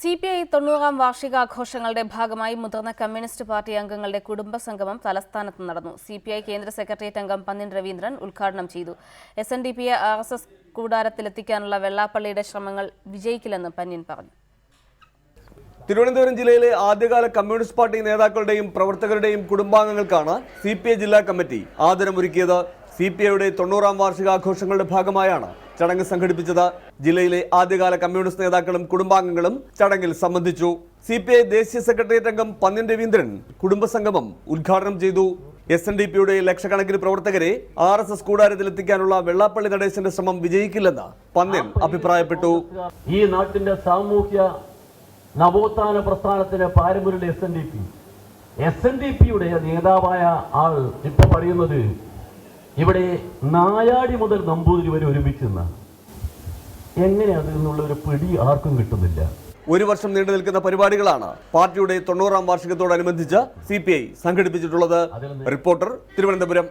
CPI 90-ാം വാർഷികാഘോഷങ്ങളുടെ ഭാഗമായി മുതിർന്ന communist party അംഗങ്ങളുടെ കുടുംബസംഗമം തലസ്ഥാനത്ത് നടന്നു. CPI കേന്ദ്ര സെക്രട്ടേറിയറ്റ് അംഗം പന്ന്യൻ രവീന്ദ്രൻ ഉദ്ഘാടനം ചെയ്തു. SNDPയെ RSS കൂടാരത്തിലെത്തിക്കാനുള്ള വെള്ളാപ്പള്ളിയുടെ ശ്രമങ്ങൾ വിജയിക്കില്ലെന്ന് പന്ന്യൻ പറഞ്ഞു. തിരുവനന്തപുരം ജില്ലയിലെ ആദ്യകാല കമ്മ്യൂണിസ്റ്റ് പാർട്ടി നേതാക്കളുടെയും പ്രവർത്തകരുടെയും കുടുംബാംഗങ്ങൾക്കാണ് CPI ജില്ലാ കമ്മിറ്റി ആദരമൊരുക്കിയത്. CPIയുടെ 90-ാം വാർഷികാഘോഷങ്ങളുടെ ഭാഗമായാണ് ചടങ്ങ് സംഘടിപ്പിച്ചത്. ജില്ലയിലെ ആദ്യകാല കമ്മ്യൂണിസ്റ്റ് നേതാക്കളും കുടുംബാംഗങ്ങളും ചടങ്ങിൽ സംബന്ധിച്ചു. CPI ദേശീയ സെക്രട്ടേറിയറ്റ് അംഗം പന്ന്യൻ രവീന്ദ്രൻ കുടുംബസംഗമം ഉദ്ഘാടനം ചെയ്തു. SNDPയുടെ ലക്ഷക്കണക്കിന് പ്രവർത്തകരെ RSS കൂടാരത്തിലെത്തിക്കാനുള്ള വെള്ളാപ്പള്ളി നടേശന്റെ ശ്രമം വിജയിക്കില്ലെന്ന് പന്ന്യൻ അഭിപ്രായപ്പെട്ടു. ഈ നാട്ടിന്റെ സാമൂഹ്യ നവോത്ഥാന പ്രസ്ഥാനത്തിന് പാരമ്പര്യ SNDPയുടെ നേതാവായ ആൾ ഇപ്പൊ പറയുന്നത് ഇവിടെ നായാടി മുതൽ നമ്പൂതിരി വരെ ഒരുമിച്ചെന്ന എങ്ങനെ അതിൽ നിന്നുള്ള ഒരു പിടി ആർക്കും കിട്ടുന്നില്ല. ഒരു വർഷം നീണ്ടു നിൽക്കുന്ന പരിപാടികളാണ് പാർട്ടിയുടെ 90-ാം വാർഷികത്തോടനുബന്ധിച്ച് CPI സംഘടിപ്പിച്ചിട്ടുള്ളത്. റിപ്പോർട്ടർ, തിരുവനന്തപുരം.